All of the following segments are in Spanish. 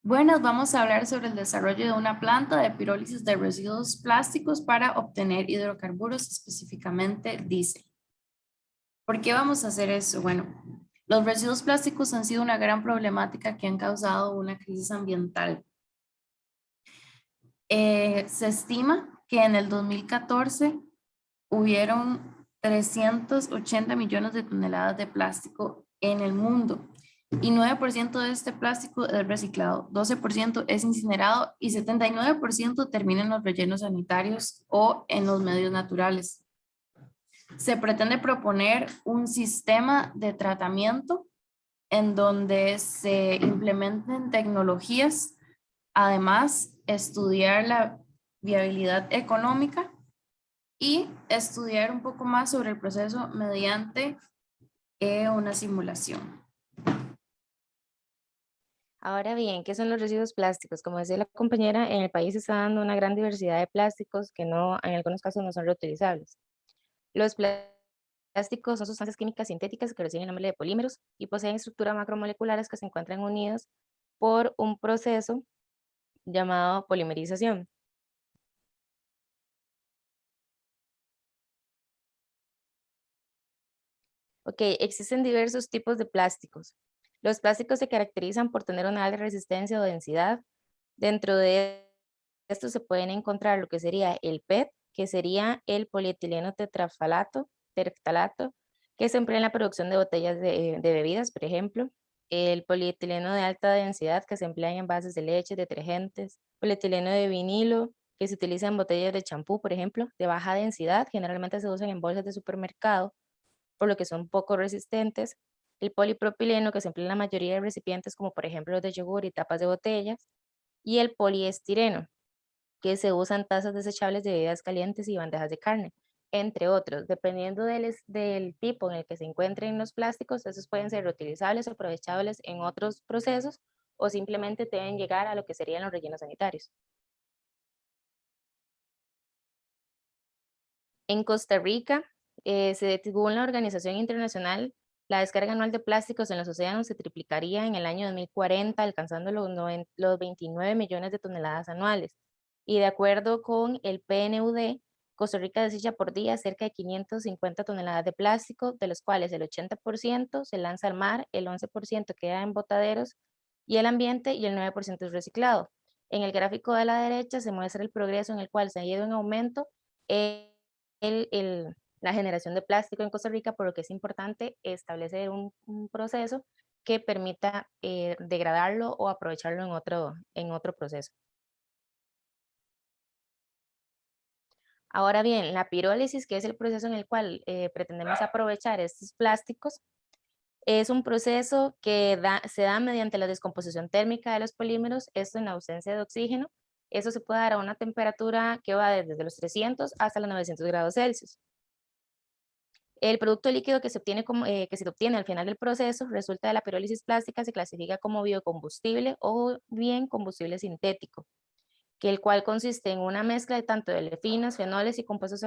Buenas, vamos a hablar sobre el desarrollo de una planta de pirólisis de residuos plásticos para obtener hidrocarburos, específicamente diésel. ¿Por qué vamos a hacer eso? Bueno, los residuos plásticos han sido una gran problemática que han causado una crisis ambiental. Se estima que en el 2014 hubieron 380 millones de toneladas de plástico en el mundo y 9% de este plástico es reciclado, 12% es incinerado y 79% termina en los rellenos sanitarios o en los medios naturales. Se pretende proponer un sistema de tratamiento en donde se implementen tecnologías, además estudiar la viabilidad económica y estudiar un poco más sobre el proceso mediante una simulación. Ahora bien, ¿qué son los residuos plásticos? Como decía la compañera, en el país se está dando una gran diversidad de plásticos que no, en algunos casos no son reutilizables. Los plásticos son sustancias químicas sintéticas que reciben el nombre de polímeros y poseen estructuras macromoleculares que se encuentran unidas por un proceso llamado polimerización. Ok, existen diversos tipos de plásticos. Los plásticos se caracterizan por tener una alta resistencia o densidad. Dentro de estos se pueden encontrar lo que sería el PET, que sería el polietileno terftalato, que se emplea en la producción de botellas de bebidas, por ejemplo. El polietileno de alta densidad, que se emplea en envases de leche, detergentes. Polietileno de vinilo, que se utiliza en botellas de champú, por ejemplo, de baja densidad. Generalmente se usan en bolsas de supermercado, por lo que son poco resistentes. El polipropileno, que se emplea en la mayoría de recipientes, como por ejemplo los de yogur y tapas de botellas. Y el poliestireno, que se usan tazas desechables de bebidas calientes y bandejas de carne, entre otros. Dependiendo del tipo en el que se encuentren los plásticos, esos pueden ser reutilizables o aprovechables en otros procesos o simplemente deben llegar a lo que serían los rellenos sanitarios. En Costa Rica, según la Organización Internacional, la descarga anual de plásticos en los océanos se triplicaría en el año 2040, alcanzando los 29 millones de toneladas anuales. Y de acuerdo con el PNUD, Costa Rica desecha por día cerca de 550 toneladas de plástico, de los cuales el 80% se lanza al mar, el 11% queda en botaderos y el ambiente y el 9% es reciclado. En el gráfico de la derecha se muestra el progreso en el cual se ha ido en aumento la generación de plástico en Costa Rica, por lo que es importante establecer un proceso que permita degradarlo o aprovecharlo en otro proceso. Ahora bien, la pirólisis, que es el proceso en el cual pretendemos aprovechar estos plásticos, es un proceso que se da mediante la descomposición térmica de los polímeros, esto en ausencia de oxígeno. Eso se puede dar a una temperatura que va desde los 300 hasta los 900 grados Celsius. El producto líquido que se obtiene al final del proceso resulta de la pirólisis plástica, se clasifica como biocombustible o bien combustible sintético, que el cual consiste en una mezcla de tanto de olefinas, fenoles y compuestos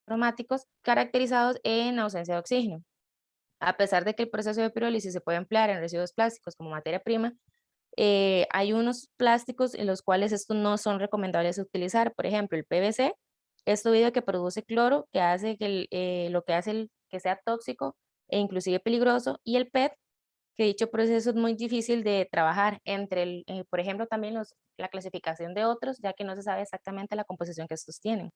aromáticos caracterizados en ausencia de oxígeno. A pesar de que el proceso de pirólisis se puede emplear en residuos plásticos como materia prima, hay unos plásticos en los cuales estos no son recomendables utilizar. Por ejemplo, el PVC es debido que produce cloro, que hace lo que hace que sea tóxico e inclusive peligroso, y el PET, que dicho proceso es muy difícil de trabajar por ejemplo, también la clasificación de otros, ya que no se sabe exactamente la composición que estos tienen.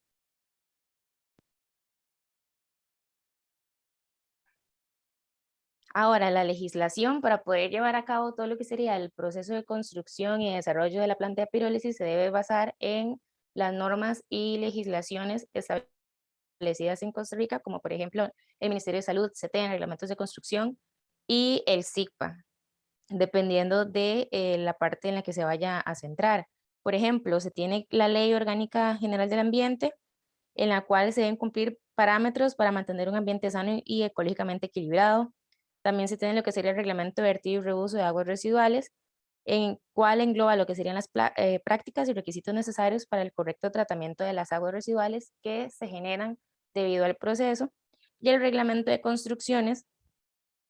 Ahora, la legislación para poder llevar a cabo todo lo que sería el proceso de construcción y desarrollo de la planta de pirólisis se debe basar en las normas y legislaciones establecidas en Costa Rica, como por ejemplo el Ministerio de Salud, CTN, reglamentos de construcción y el SICPA, dependiendo de la parte en la que se vaya a centrar. Por ejemplo, se tiene la Ley Orgánica General del Ambiente, en la cual se deben cumplir parámetros para mantener un ambiente sano y ecológicamente equilibrado. También se tiene lo que sería el reglamento de vertido y reuso de aguas residuales, en cual engloba lo que serían las prácticas y requisitos necesarios para el correcto tratamiento de las aguas residuales que se generan debido al proceso, y el reglamento de construcciones,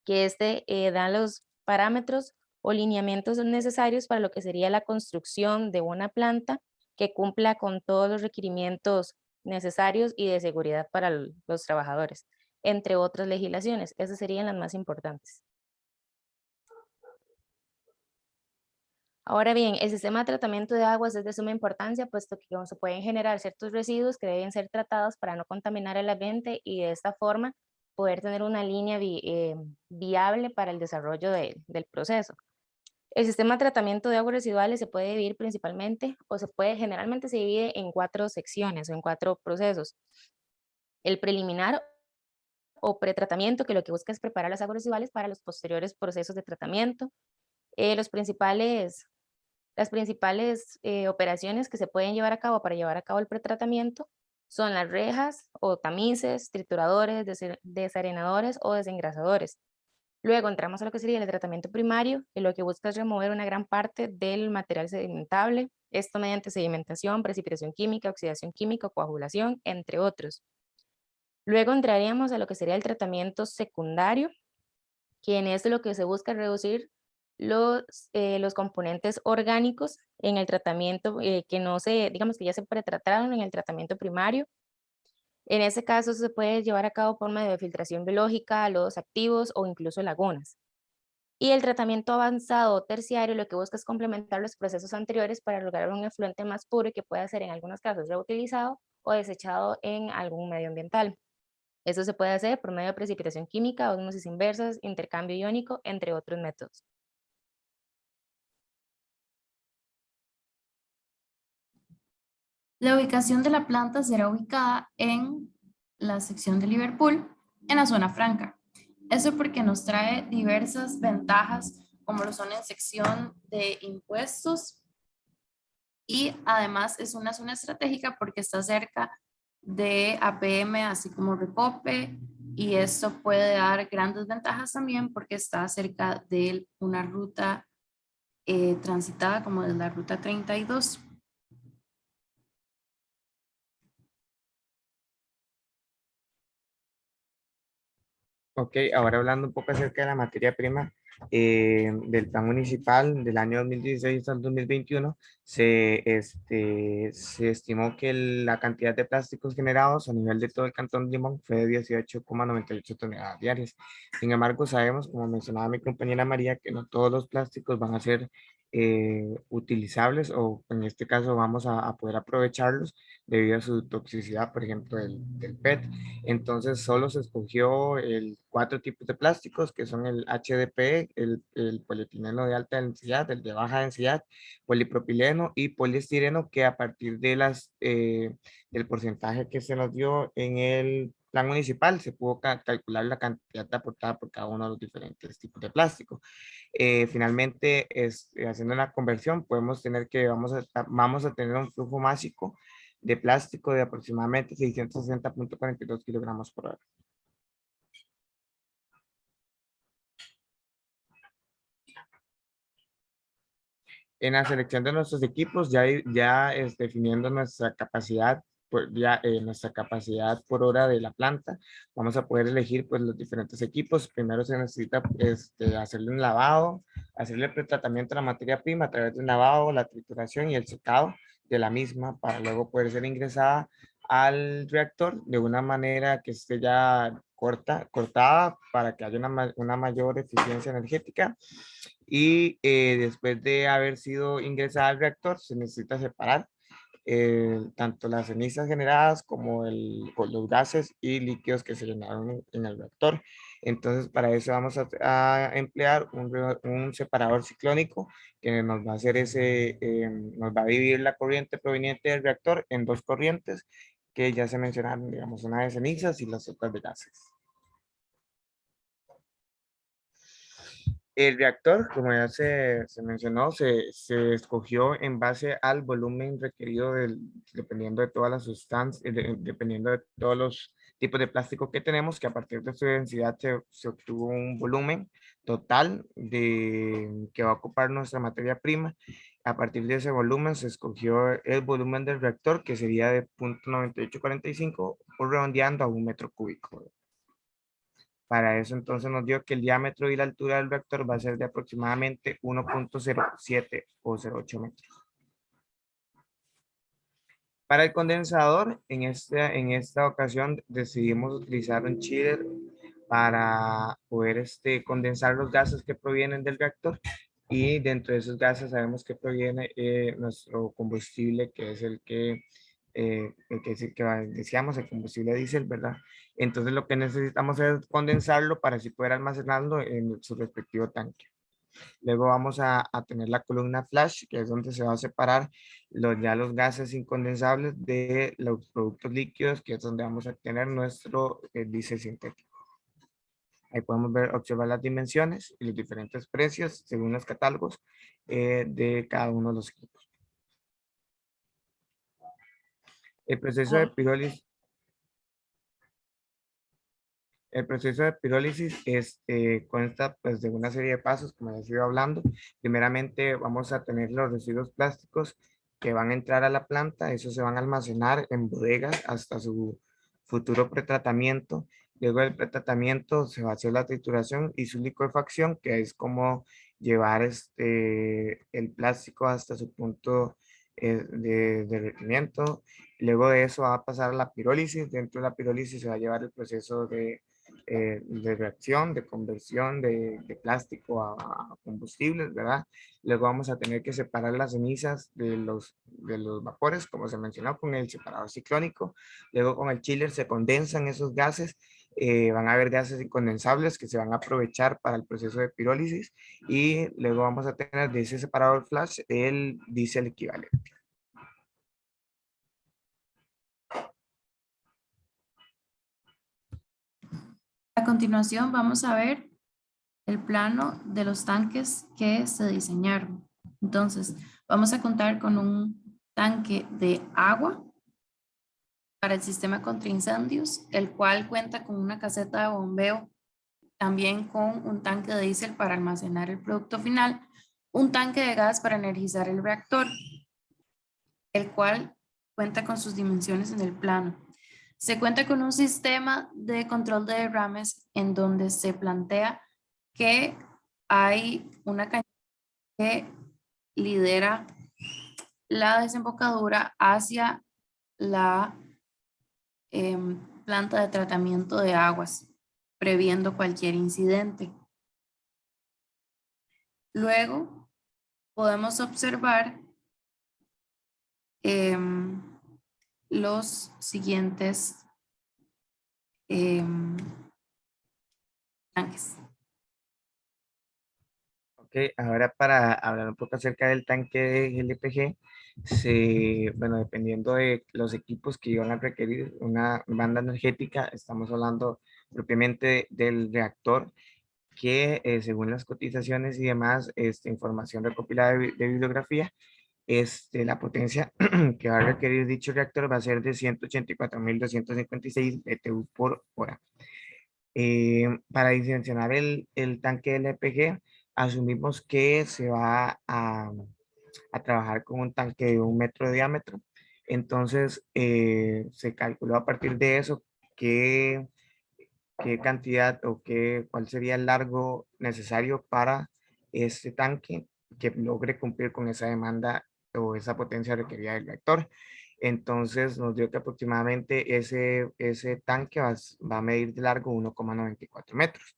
que da los parámetros o lineamientos necesarios para lo que sería la construcción de una planta que cumpla con todos los requerimientos necesarios y de seguridad para los trabajadores, entre otras legislaciones. Esas serían las más importantes. Ahora bien, el sistema de tratamiento de aguas es de suma importancia, puesto que se pueden generar ciertos residuos que deben ser tratados para no contaminar el ambiente y de esta forma poder tener una línea viable para el desarrollo del proceso. El sistema de tratamiento de aguas residuales se puede dividir principalmente, generalmente se divide en 4 secciones o en 4 procesos. El preliminar o pretratamiento, que lo que busca es preparar las aguas residuales para los posteriores procesos de tratamiento. Los principales Las principales operaciones que se pueden llevar a cabo para llevar a cabo el pretratamiento son las rejas o tamices, trituradores, desarenadores o desengrasadores. Luego entramos a lo que sería el tratamiento primario, que lo que busca es remover una gran parte del material sedimentable, esto mediante sedimentación, precipitación química, oxidación química, coagulación, entre otros. Luego entraríamos a lo que sería el tratamiento secundario, que en esto lo que se busca es reducir los componentes orgánicos en el tratamiento que no se, digamos que ya se pretrataron en el tratamiento primario. En ese caso se puede llevar a cabo por medio de filtración biológica, lodos activos o incluso lagunas. Y el tratamiento avanzado o terciario lo que busca es complementar los procesos anteriores para lograr un efluente más puro y que pueda ser en algunos casos reutilizado o desechado en algún medio ambiental. Eso se puede hacer por medio de precipitación química, ósmosis inversas, intercambio iónico, entre otros métodos. La ubicación de la planta será ubicada en la sección de Liverpool, en la zona franca. Eso porque nos trae diversas ventajas, como lo son en sección de impuestos, y además es una zona estratégica porque está cerca de APM, así como Recope, y esto puede dar grandes ventajas también porque está cerca de una ruta transitada como es la ruta 32. Ok, ahora hablando un poco acerca de la materia prima del plan municipal del año 2016 al 2021, se estimó que la cantidad de plásticos generados a nivel de todo el cantón de Limón fue de 18,98 toneladas diarias. Sin embargo, sabemos, como mencionaba mi compañera María, que no todos los plásticos van a ser utilizables o en este caso vamos a poder aprovecharlos debido a su toxicidad, por ejemplo, del PET. Entonces solo se escogió el 4 tipos de plásticos que son el HDPE, el polietileno de alta densidad, el de baja densidad, polipropileno y poliestireno, que a partir de del porcentaje que se nos dio en el plan municipal se pudo calcular la cantidad aportada por cada uno de los diferentes tipos de plástico. Finalmente, haciendo una conversión, podemos tener que vamos a tener un flujo másico de plástico de aproximadamente 660,42 kilogramos por hora. En la selección de nuestros equipos, ya definiendo nuestra capacidad, nuestra capacidad por hora de la planta, vamos a poder elegir pues los diferentes equipos. Primero se necesita hacerle un lavado, hacerle el pretratamiento de la materia prima a través de un lavado, la trituración y el secado de la misma para luego poder ser ingresada al reactor de una manera que esté ya cortada para que haya una mayor eficiencia energética y después de haber sido ingresada al reactor se necesita separar tanto las cenizas generadas como con los gases y líquidos que se generaron en el reactor. Entonces para eso vamos a emplear un separador ciclónico que nos va a hacer nos va a dividir la corriente proveniente del reactor en 2 corrientes que ya se mencionaron, digamos, una de cenizas y las otras de gases. El reactor, como ya se mencionó, se escogió en base al volumen requerido dependiendo de todas las sustancias, dependiendo de todos los tipos de plástico que tenemos, que a partir de su densidad se obtuvo un volumen total que va a ocupar nuestra materia prima. A partir de ese volumen se escogió el volumen del reactor, que sería de 0,9845 o redondeando a 1 metro cúbico. Para eso entonces nos dio que el diámetro y la altura del reactor va a ser de aproximadamente 1.07 o 0.8 metros. Para el condensador, en esta ocasión decidimos utilizar un chiller para poder condensar los gases que provienen del reactor, y dentro de esos gases sabemos que proviene nuestro combustible, que es decíamos, el combustible diésel, ¿verdad? Entonces lo que necesitamos es condensarlo para así poder almacenarlo en su respectivo tanque. Luego vamos a tener la columna flash, que es donde se va a separar ya los gases incondensables de los productos líquidos, que es donde vamos a tener nuestro diésel sintético. Ahí podemos observar las dimensiones y los diferentes precios según los catálogos de cada uno de los equipos. El proceso de pirólisis. El proceso de pirólisis consta pues, de una serie de pasos, como ya he ido hablando. Primeramente vamos a tener los residuos plásticos que van a entrar a la planta. Esos se van a almacenar en bodegas hasta su futuro pretratamiento. Luego del pretratamiento se va a hacer la trituración y su licuefacción, que es como llevar el plástico hasta su punto de derretimiento. Luego de eso va a pasar a la pirólisis. Dentro de la pirólisis se va a llevar el proceso de reacción, de conversión de plástico a combustibles, ¿verdad? Luego vamos a tener que separar las cenizas de los vapores, como se mencionó, con el separador ciclónico. Luego con el chiller se condensan esos gases. Van a haber gases incondensables que se van a aprovechar para el proceso de pirólisis, y luego vamos a tener de ese separador flash el diésel equivalente. A continuación vamos a ver el plano de los tanques que se diseñaron. Entonces, vamos a contar con un tanque de agua para el sistema contra incendios, el cual cuenta con una caseta de bombeo, también con un tanque de diésel para almacenar el producto final, un tanque de gas para energizar el reactor, el cual cuenta con sus dimensiones en el plano. Se cuenta con un sistema de control de derrames en donde se plantea que hay una cañería que lidera la desembocadura hacia la planta de tratamiento de aguas, previendo cualquier incidente. Luego podemos observar los siguientes tanques. Ok, ahora para hablar un poco acerca del tanque de LPG, bueno, dependiendo de los equipos que iban a requerir una banda energética, estamos hablando propiamente del reactor, que según las cotizaciones y demás, información recopilada de bibliografía, la potencia que va a requerir dicho reactor va a ser de 184.256 BTU por hora. Para dimensionar el tanque LPG, asumimos que se va a trabajar con un tanque de 1 metro de diámetro. Entonces, se calculó a partir de eso qué cantidad o cuál sería el largo necesario para este tanque que logre cumplir con esa demanda o esa potencia requerida del reactor. Entonces nos dio que aproximadamente ese tanque va a medir de largo 1,94 metros.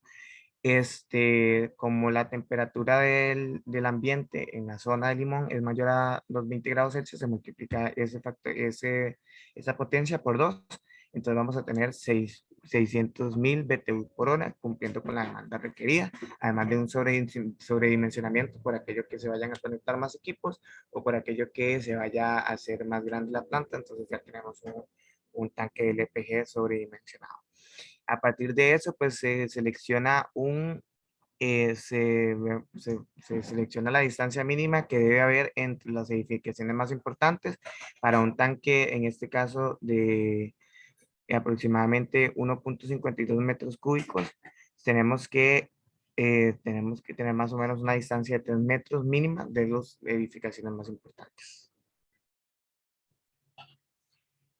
Como la temperatura del ambiente en la zona de Limón es mayor a los 20 grados Celsius, se multiplica esa potencia por 2. Entonces vamos a tener 600.000 BTU por hora, cumpliendo con la demanda requerida, además de un sobredimensionamiento por aquello que se vayan a conectar más equipos o por aquello que se vaya a hacer más grande la planta. Entonces ya tenemos un tanque de LPG sobredimensionado. A partir de eso, pues se selecciona se selecciona la distancia mínima que debe haber entre las edificaciones más importantes para un tanque, en este caso, de aproximadamente 1.52 metros cúbicos. Tenemos que tener más o menos una distancia de 3 metros mínima de las edificaciones más importantes.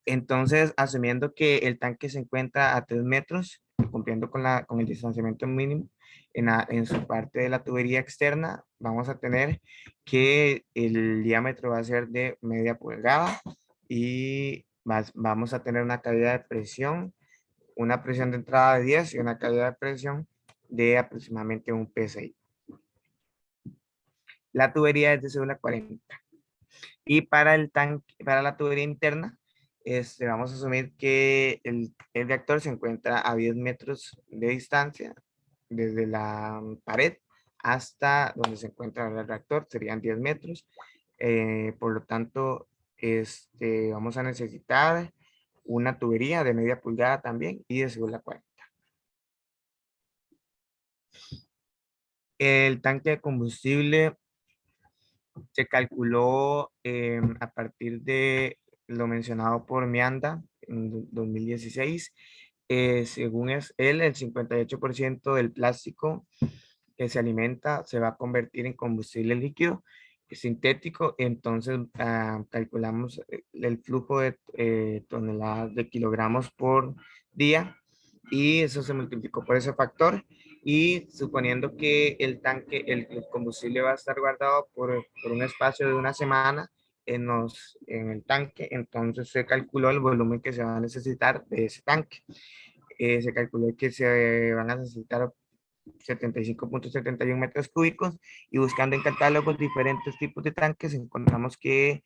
Entonces, asumiendo que el tanque se encuentra a 3 metros, cumpliendo con el distanciamiento mínimo, en su parte de la tubería externa vamos a tener que el diámetro va a ser de media pulgada y vamos a tener una caída de presión, una presión de entrada de 10 y una caída de presión de aproximadamente 1 PSI. La tubería es de cédula 40. Y para el tanque, para la tubería interna, vamos a asumir que el reactor se encuentra a 10 metros de distancia desde la pared hasta donde se encuentra el reactor, serían 10 metros. Por lo tanto, vamos a necesitar una tubería de media pulgada también y de cédula 40. El tanque de combustible se calculó a partir de lo mencionado por Mianda en 2016. Según él, el 58% del plástico que se alimenta se va a convertir en combustible líquido sintético. Entonces, calculamos el flujo de toneladas de kilogramos por día y eso se multiplicó por ese factor. Y suponiendo que el tanque, el combustible va a estar guardado por un espacio de una semana en el tanque, entonces se calculó el volumen que se va a necesitar de ese tanque. Se calculó que se van a necesitar 75.71 metros cúbicos y buscando en catálogos diferentes tipos de tanques encontramos que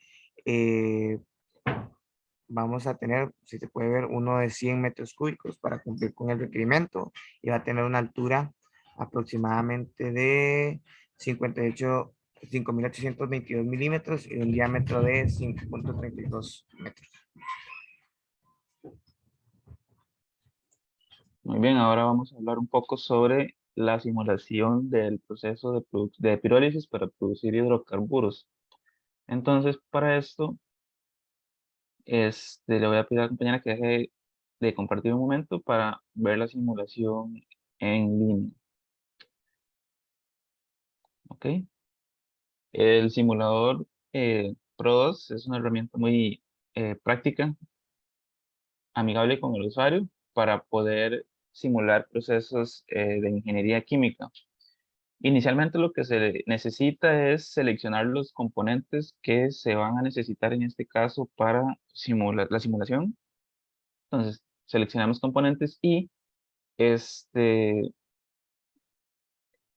vamos a tener, si se puede ver, uno de 100 metros cúbicos para cumplir con el requerimiento y va a tener una altura aproximadamente de 58, 5.822 milímetros y un diámetro de 5.32 metros. Muy bien, ahora vamos a hablar un poco sobre la simulación del proceso de pirólisis para producir hidrocarburos. Entonces, para esto, le voy a pedir a la compañera que deje de compartir un momento para ver la simulación en línea. ¿Ok? El simulador Pro2 es una herramienta muy práctica, amigable con el usuario para poder simular procesos de ingeniería química. Inicialmente lo que se necesita es seleccionar los componentes que se van a necesitar en este caso para simular la simulación. Entonces, seleccionamos componentes y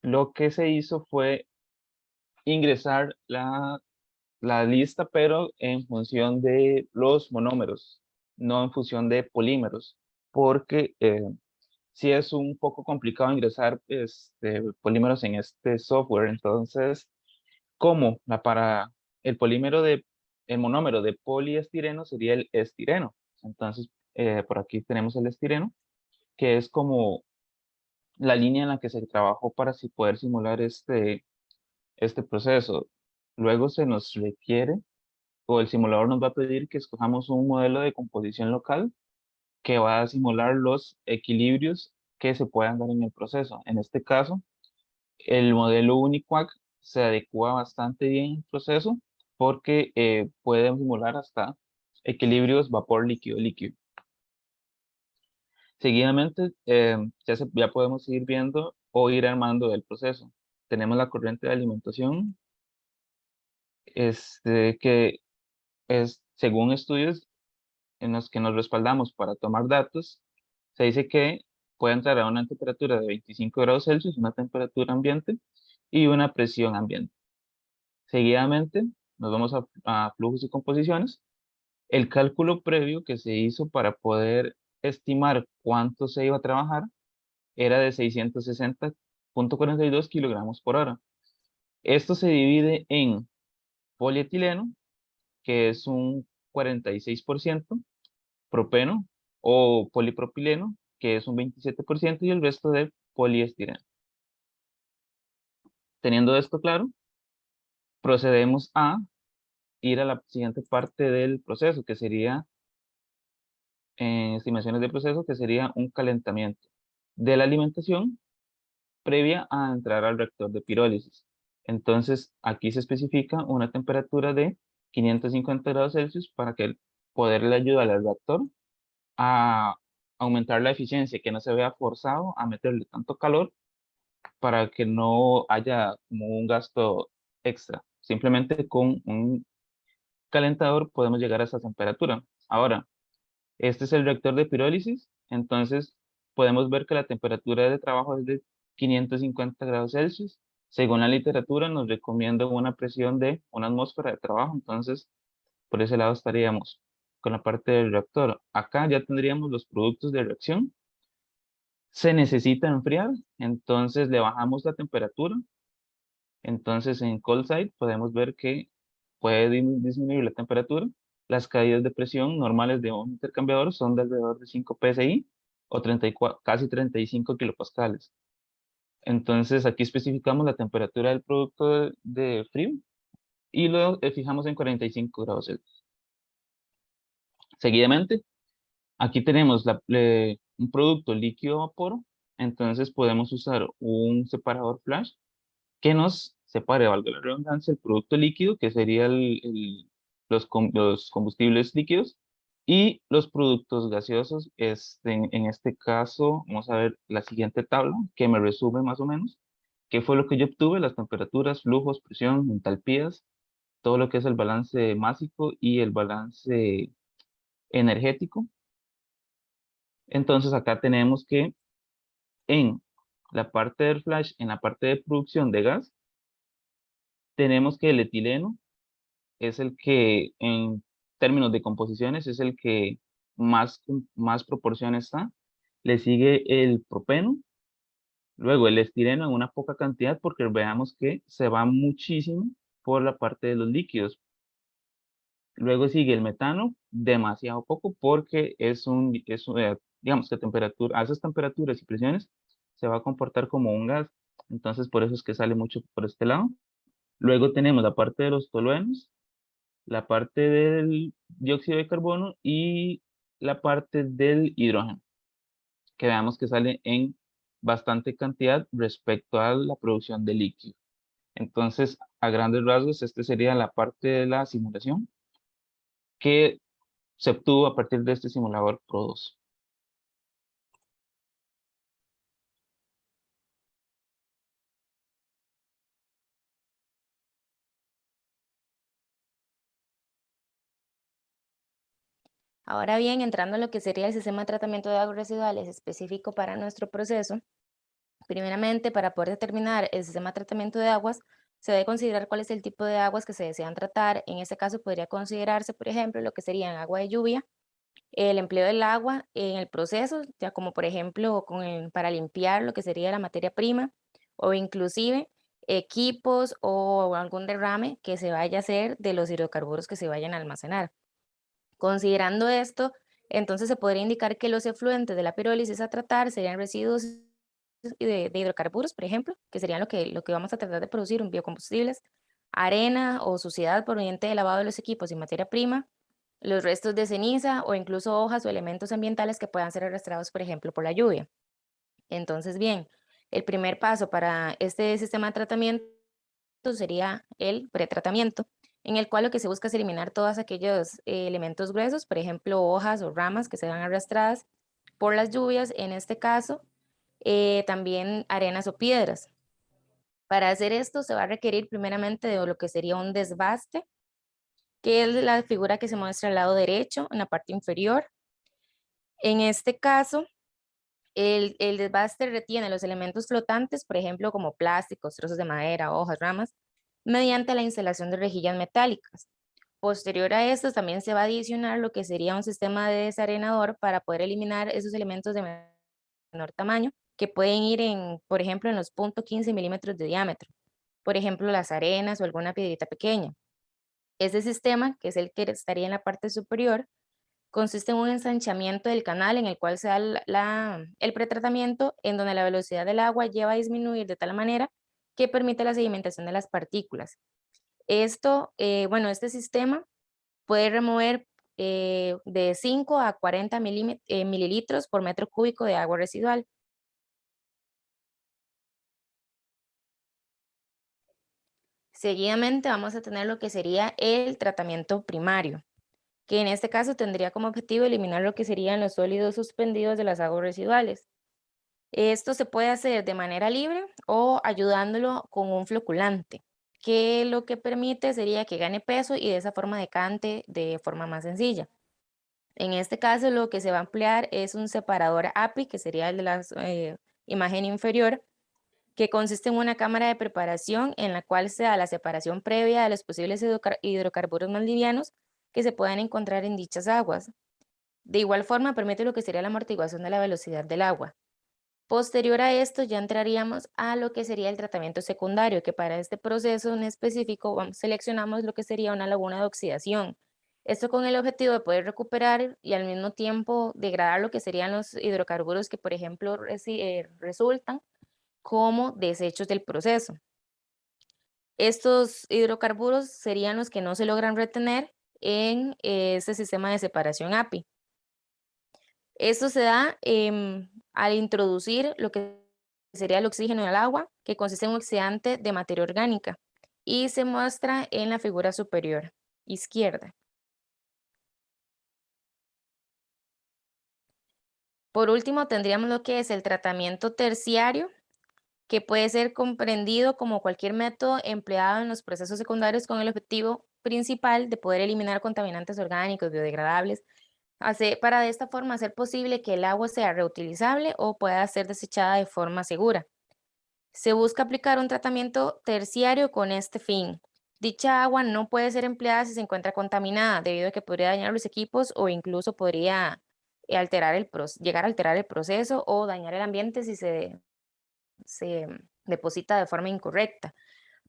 lo que se hizo fue ingresar la lista, pero en función de los monómeros, no en función de polímeros, porque sí es un poco complicado ingresar polímeros en este software. Entonces, como para el el monómero de poliestireno sería el estireno. Entonces, por aquí tenemos el estireno, que es como la línea en la que se trabajó para poder simular este proceso. Luego se nos requiere, o el simulador nos va a pedir que escojamos un modelo de composición local que va a simular los equilibrios que se puedan dar en el proceso. En este caso, el modelo Uniquac se adecua bastante bien al proceso porque puede simular hasta equilibrios vapor líquido-líquido. Seguidamente, ya podemos ir viendo o ir armando el proceso. Tenemos la corriente de alimentación, que es, según estudios en los que nos respaldamos para tomar datos, se dice que puede entrar a una temperatura de 25 grados Celsius, una temperatura ambiente y una presión ambiente. Seguidamente, nos vamos a flujos y composiciones. El cálculo previo que se hizo para poder estimar cuánto se iba a trabajar era de 660.42 kilogramos por hora. Esto se divide en polietileno, que es un 46%, propeno o polipropileno, que es un 27%, y el resto de poliestireno. Teniendo esto claro, procedemos a ir a la siguiente parte del proceso, que sería estimaciones de proceso, que sería un calentamiento de la alimentación previa a entrar al reactor de pirólisis. Entonces, aquí se especifica una temperatura de 550 grados Celsius para que poderle ayudar al reactor a aumentar la eficiencia, que no se vea forzado a meterle tanto calor para que no haya como un gasto extra. Simplemente con un calentador podemos llegar a esa temperatura. Ahora, este es el reactor de pirólisis, entonces podemos ver que la temperatura de trabajo es de 550 grados Celsius. Según la literatura nos recomienda una presión de una atmósfera de trabajo, entonces por ese lado estaríamos con la parte del reactor. Acá ya tendríamos los productos de reacción. Se necesita enfriar, entonces le bajamos la temperatura. Entonces en cold side podemos ver que puede disminuir la temperatura. Las caídas de presión normales de un intercambiador son de alrededor de 5 psi o 34, casi 35 kilopascales. Entonces aquí especificamos la temperatura del producto de frío y lo fijamos en 45 grados Celsius. Seguidamente, aquí tenemos un producto líquido vapor, entonces podemos usar un separador flash que nos separe, valga la redundancia, el producto líquido, que sería los combustibles líquidos, y los productos gaseosos. En este caso, vamos a ver la siguiente tabla, que me resume más o menos qué fue lo que yo obtuve, las temperaturas, flujos, presión, entalpías, todo lo que es el balance másico y el balance energético. Entonces acá tenemos que en la parte del flash, en la parte de producción de gas, tenemos que el etileno es el que en términos de composiciones es el que más proporción está. Le sigue el propeno, luego el estireno en una poca cantidad porque veamos que se va muchísimo por la parte de los líquidos. Luego sigue el metano, demasiado poco porque digamos que a esas temperaturas y presiones se va a comportar como un gas. Entonces por eso es que sale mucho por este lado. Luego tenemos la parte de los toluenos, la parte del dióxido de carbono y la parte del hidrógeno, que veamos que sale en bastante cantidad respecto a la producción de líquido. Entonces, a grandes rasgos, esta sería la parte de la simulación que se obtuvo a partir de este simulador Pro2. Ahora bien, entrando en lo que sería el sistema de tratamiento de aguas residuales específico para nuestro proceso, primeramente, para poder determinar el sistema de tratamiento de aguas, se debe considerar cuál es el tipo de aguas que se desean tratar. En este caso podría considerarse, por ejemplo, lo que serían agua de lluvia, el empleo del agua en el proceso, ya como por ejemplo para limpiar lo que sería la materia prima, o inclusive equipos o algún derrame que se vaya a hacer de los hidrocarburos que se vayan a almacenar. Considerando esto, entonces se podría indicar que los efluentes de la pirólisis a tratar serían residuos de hidrocarburos, por ejemplo, que serían lo que vamos a tratar de producir, un biocombustibles, arena o suciedad proveniente del lavado de los equipos y materia prima, los restos de ceniza o incluso hojas o elementos ambientales que puedan ser arrastrados, por ejemplo, por la lluvia. Entonces, bien, el primer paso para este sistema de tratamiento sería el pretratamiento, en el cual lo que se busca es eliminar todos aquellos elementos gruesos, por ejemplo, hojas o ramas que se van arrastradas por las lluvias, en este caso, también arenas o piedras. Para hacer esto se va a requerir primeramente de lo que sería un desbaste, que es la figura que se muestra al lado derecho, en la parte inferior. En este caso, el desbaste retiene los elementos flotantes, por ejemplo, como plásticos, trozos de madera, hojas, ramas, mediante la instalación de rejillas metálicas. Posterior a esto, también se va a adicionar lo que sería un sistema de desarenador para poder eliminar esos elementos de menor tamaño que pueden ir por ejemplo, en los 0.15 milímetros de diámetro. Por ejemplo, las arenas o alguna piedrita pequeña. Ese sistema, que es el que estaría en la parte superior, consiste en un ensanchamiento del canal en el cual se da el pretratamiento, en donde la velocidad del agua lleva a disminuir de tal manera que permite la sedimentación de las partículas. Este sistema puede remover de 5 a 40 mililitros por metro cúbico de agua residual. Seguidamente vamos a tener lo que sería el tratamiento primario. que en este caso tendría como objetivo eliminar lo que serían los sólidos suspendidos de las aguas residuales. Esto se puede hacer de manera libre o ayudándolo con un floculante, que lo que permite sería que gane peso y de esa forma decante de forma más sencilla. En este caso, lo que se va a emplear es un separador API, que sería el de la imagen inferior, que consiste en una cámara de preparación en la cual se da la separación previa de los posibles hidrocarburos más livianos que se puedan encontrar en dichas aguas. De igual forma, permite lo que sería la amortiguación de la velocidad del agua. Posterior a esto, ya entraríamos a lo que sería el tratamiento secundario, que para este proceso en específico seleccionamos lo que sería una laguna de oxidación. Esto con el objetivo de poder recuperar y al mismo tiempo degradar lo que serían los hidrocarburos que, por ejemplo, resultan como desechos del proceso. Estos hidrocarburos serían los que no se logran retener en este sistema de separación API. Esto se da al introducir lo que sería el oxígeno en el agua, que consiste en un oxidante de materia orgánica, y se muestra en la figura superior izquierda. Por último, tendríamos lo que es el tratamiento terciario, que puede ser comprendido como cualquier método empleado en los procesos secundarios con el objetivo principal de poder eliminar contaminantes orgánicos biodegradables, para de esta forma hacer posible que el agua sea reutilizable o pueda ser desechada de forma segura. Se busca aplicar un tratamiento terciario con este fin. Dicha agua no puede ser empleada si se encuentra contaminada, debido a que podría dañar los equipos o incluso podría llegar a alterar el proceso o dañar el ambiente si se deposita de forma incorrecta.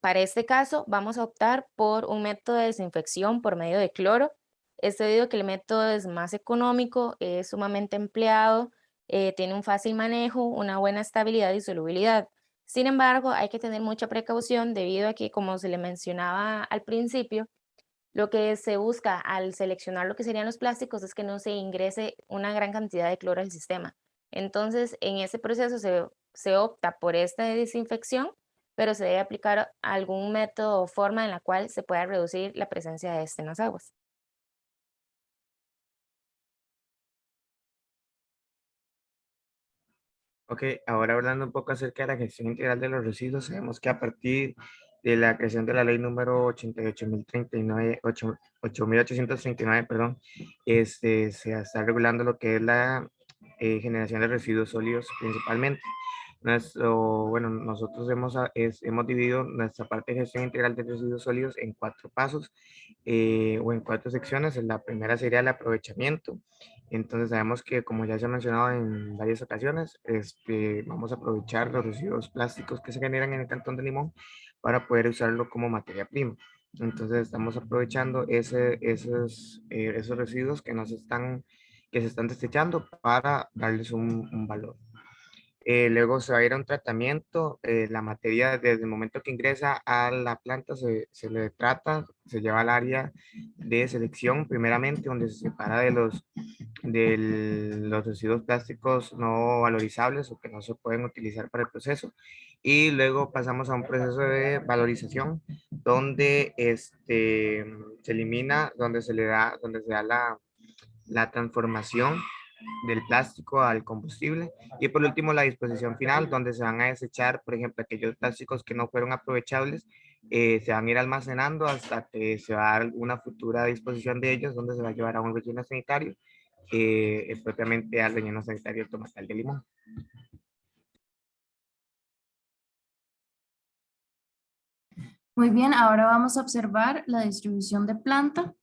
Para este caso, vamos a optar por un método de desinfección por medio de cloro. Esto debido a que el método es más económico, es sumamente empleado, tiene un fácil manejo, una buena estabilidad y solubilidad. Sin embargo, hay que tener mucha precaución debido a que, como se le mencionaba al principio, lo que se busca al seleccionar lo que serían los plásticos es que no se ingrese una gran cantidad de cloro al sistema. Entonces, en ese proceso se opta por esta desinfección, pero se debe aplicar algún método o forma en la cual se pueda reducir la presencia de este en las aguas. Ok, ahora hablando un poco acerca de la gestión integral de los residuos, sabemos que a partir de la creación de la ley número 88.039, 8.839, perdón, se está regulando lo que es la generación de residuos sólidos principalmente. Bueno, nosotros hemos dividido nuestra parte de gestión integral de residuos sólidos en 4 pasos o en 4 secciones. La primera sería el aprovechamiento. Entonces sabemos que, como ya se ha mencionado en varias ocasiones, vamos a aprovechar los residuos plásticos que se generan en el Cantón de Limón para poder usarlo como materia prima. Entonces estamos aprovechando esos residuos que se están desechando para darles un valor. Luego se va a ir a un tratamiento. La materia, desde el momento que ingresa a la planta, se le trata, se lleva al área de selección, primeramente, donde se separa de los residuos plásticos no valorizables o que no se pueden utilizar para el proceso. Y luego pasamos a un proceso de valorización, donde se elimina, donde se da la transformación del plástico al combustible. Y por último, la disposición final, donde se van a desechar, por ejemplo, aquellos plásticos que no fueron aprovechables, se van a ir almacenando hasta que se va a dar una futura disposición de ellos, donde se va a llevar a un relleno sanitario, propiamente al relleno sanitario tomatal de Limón. Muy bien, ahora vamos a observar la distribución de planta,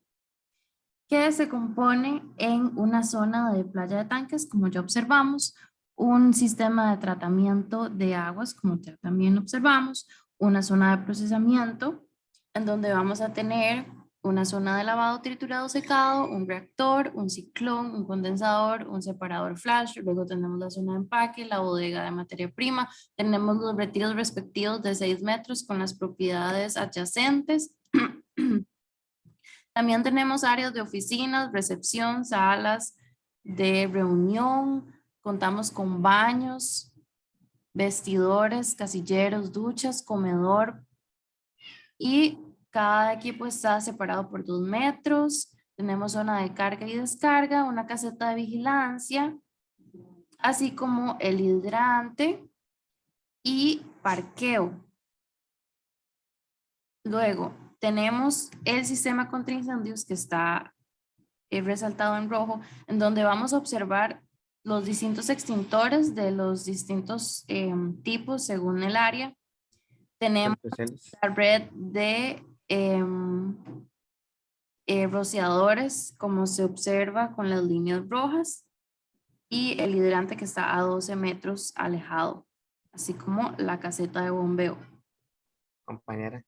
que se compone en una zona de playa de tanques, como ya observamos, un sistema de tratamiento de aguas, como ya también observamos, una zona de procesamiento, en donde vamos a tener una zona de lavado, triturado, secado, un reactor, un ciclón, un condensador, un separador flash. Luego tenemos la zona de empaque, la bodega de materia prima, tenemos los retiros respectivos de 6 metros con las propiedades adyacentes. También tenemos áreas de oficinas, recepción, salas de reunión, contamos con baños, vestidores, casilleros, duchas, comedor, y cada equipo está separado por 2 metros. tenemos zona de carga y descarga, una caseta de vigilancia, así como el hidrante y parqueo. Luego tenemos el sistema contra incendios que está resaltado en rojo, en donde vamos a observar los distintos extintores de los distintos tipos según el área. Tenemos Especiales. la red de rociadores, como se observa con las líneas rojas, y el hidrante que está a 12 metros alejado, así como la caseta de bombeo. Compañera.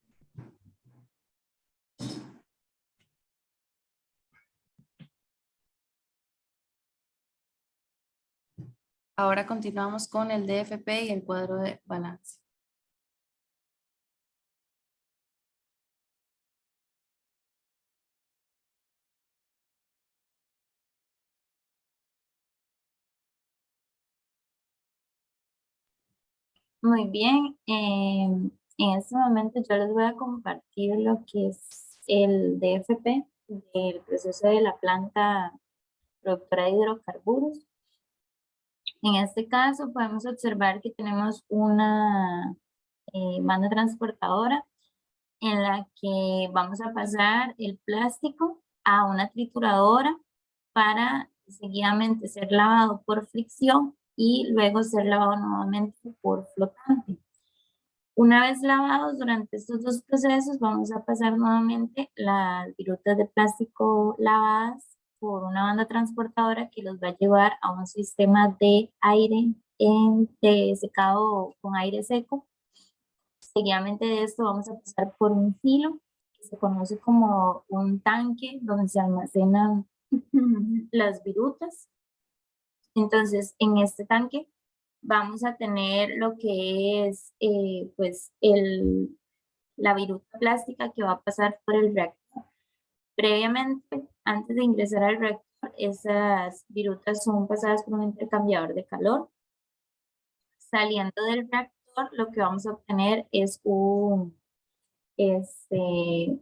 Ahora continuamos con el DFP y el cuadro de balance. Muy bien, en este momento yo les voy a compartir lo que es el DFP del proceso de la planta productora de hidrocarburos. En este caso podemos observar que tenemos una banda transportadora en la que vamos a pasar el plástico a una trituradora para seguidamente ser lavado por fricción y luego ser lavado nuevamente por flotante. Una vez lavados durante estos dos procesos, vamos a pasar nuevamente las virutas de plástico lavadas por una banda transportadora que los va a llevar a un sistema de aire de secado con aire seco. Seguidamente de esto vamos a pasar por un filo que se conoce como un tanque donde se almacenan las virutas. Entonces, en este tanque vamos a tener lo que es pues la viruta plástica que va a pasar por el reactor. Previamente, antes de ingresar al reactor, esas virutas son pasadas por un intercambiador de calor. Saliendo del reactor, lo que vamos a obtener es en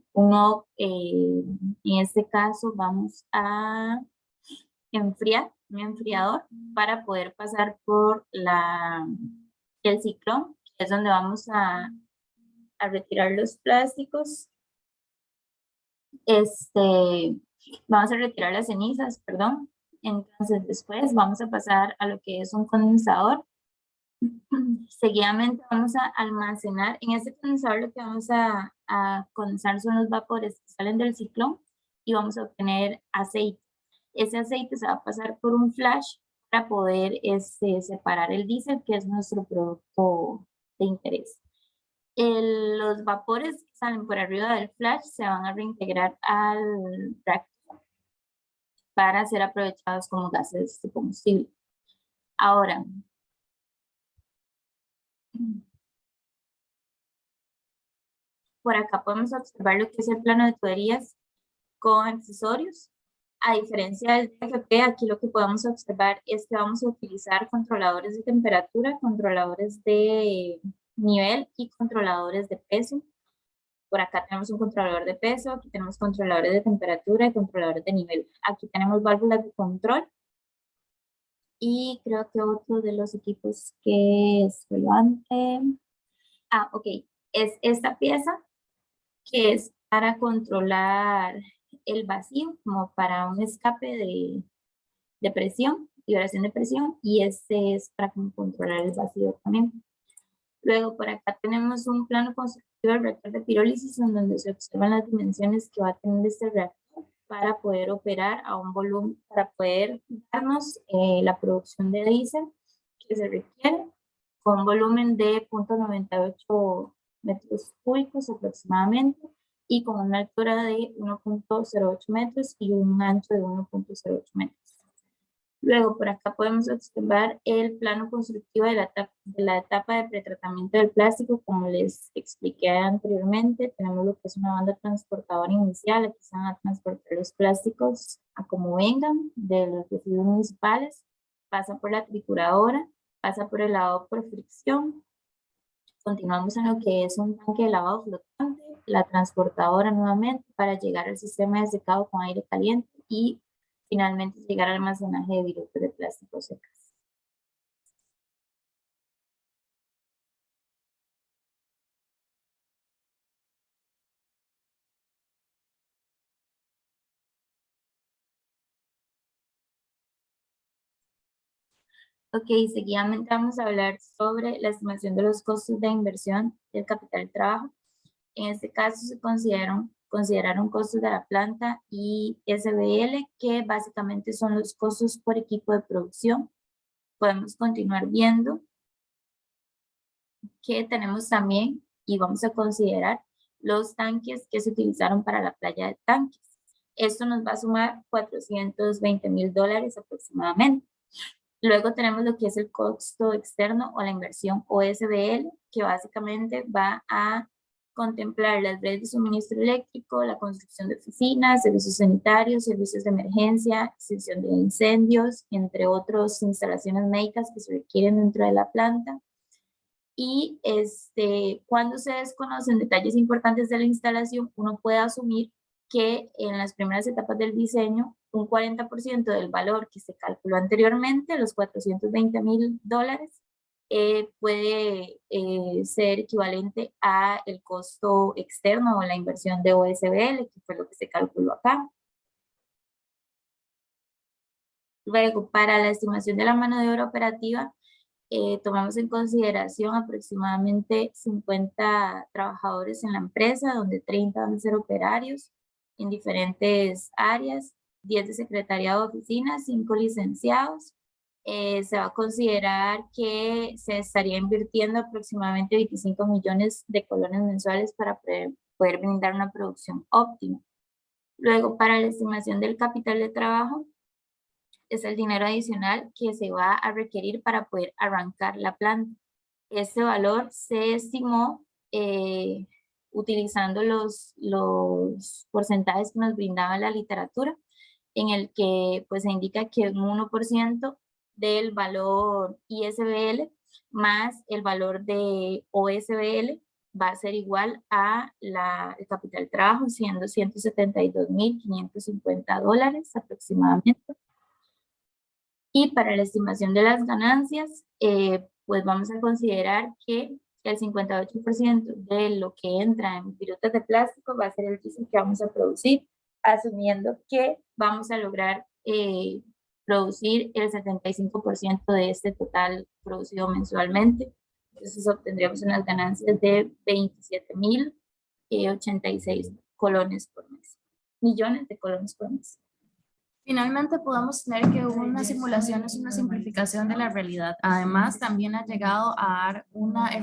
este caso vamos a enfriar, un enfriador, para poder pasar por el ciclón, que es donde vamos a retirar los plásticos. Vamos a retirar las cenizas, perdón. Entonces después vamos a pasar a lo que es un condensador. Seguidamente vamos a almacenar, en este condensador lo que vamos a condensar son los vapores que salen del ciclón y vamos a obtener aceite. Ese aceite se va a pasar por un flash para poder separar el diésel, que es nuestro producto de interés. Los vapores que salen por arriba del flash se van a reintegrar al reactor para ser aprovechados como gases de combustible. Ahora, por acá podemos observar lo que es el plano de tuberías con accesorios. A diferencia del DFP, aquí lo que podemos observar es que vamos a utilizar controladores de temperatura, controladores de nivel y controladores de peso. Por acá tenemos un controlador de peso, aquí tenemos controladores de temperatura y controladores de nivel. Aquí tenemos válvulas de control. Y creo que otro de los equipos que es relevante. Ok. Es esta pieza que es para controlar el vacío, como para un escape de presión, liberación de presión, y este es para controlar el vacío también. Luego por acá tenemos un plano constructivo del reactor de pirólisis en donde se observan las dimensiones que va a tener este reactor para poder operar a un volumen, para poder darnos la producción de diésel que se requiere con un volumen de 0.98 metros cúbicos aproximadamente y con una altura de 1.08 metros y un ancho de 1.08 metros. Luego por acá podemos observar el plano constructivo de la etapa de pretratamiento del plástico. Como les expliqué anteriormente, tenemos lo que es una banda transportadora inicial. Aquí se van a transportar los plásticos a como vengan de los residuos municipales. Pasa por la trituradora, pasa por el lavado por fricción. Continuamos en lo que es un tanque de lavado flotante, la transportadora nuevamente para llegar al sistema de secado con aire caliente y finalmente llegar al almacenaje de virutas de plástico secas. Ok, seguidamente vamos a hablar sobre la estimación de los costos de inversión del capital de trabajo. En este caso se consideraron costos de la planta y SBL, que básicamente son los costos por equipo de producción. Podemos continuar viendo que tenemos también, y vamos a considerar, los tanques que se utilizaron para la playa de tanques. Esto nos va a sumar $420,000 aproximadamente. Luego tenemos lo que es el costo externo o la inversión OSBL, que básicamente va a contemplar las redes de suministro eléctrico, la construcción de oficinas, servicios sanitarios, servicios de emergencia, extinción de incendios, entre otras instalaciones médicas que se requieren dentro de la planta. Y cuando se desconocen detalles importantes de la instalación, uno puede asumir que en las primeras etapas del diseño, un 40% del valor que se calculó anteriormente, los $420,000, puede ser equivalente a el costo externo o la inversión de OSBL, que fue lo que se calculó acá. Luego, para la estimación de la mano de obra operativa, tomamos en consideración aproximadamente 50 trabajadores en la empresa, donde 30 van a ser operarios en diferentes áreas, 10 de secretariado de oficina, 5 licenciados. Se va a considerar que se estaría invirtiendo aproximadamente 25 millones de colones mensuales para poder brindar una producción óptima. Luego, para la estimación del capital de trabajo, es el dinero adicional que se va a requerir para poder arrancar la planta. Este valor se estimó utilizando los porcentajes que nos brindaba la literatura, en el que pues se indica que un 1% del valor ISBL más el valor de OSBL va a ser igual a el capital de trabajo, siendo $172,550 aproximadamente. Y para la estimación de las ganancias, pues vamos a considerar que el 58% de lo que entra en virutas de plástico va a ser el diesel que vamos a producir, asumiendo que vamos a lograr producir el 75% de este total producido mensualmente. Entonces obtendríamos unas ganancias de 27,086 colones por mes, millones de colones por mes. Finalmente podemos tener que una simulación es una simplificación de la realidad. Además, también ha llegado a dar una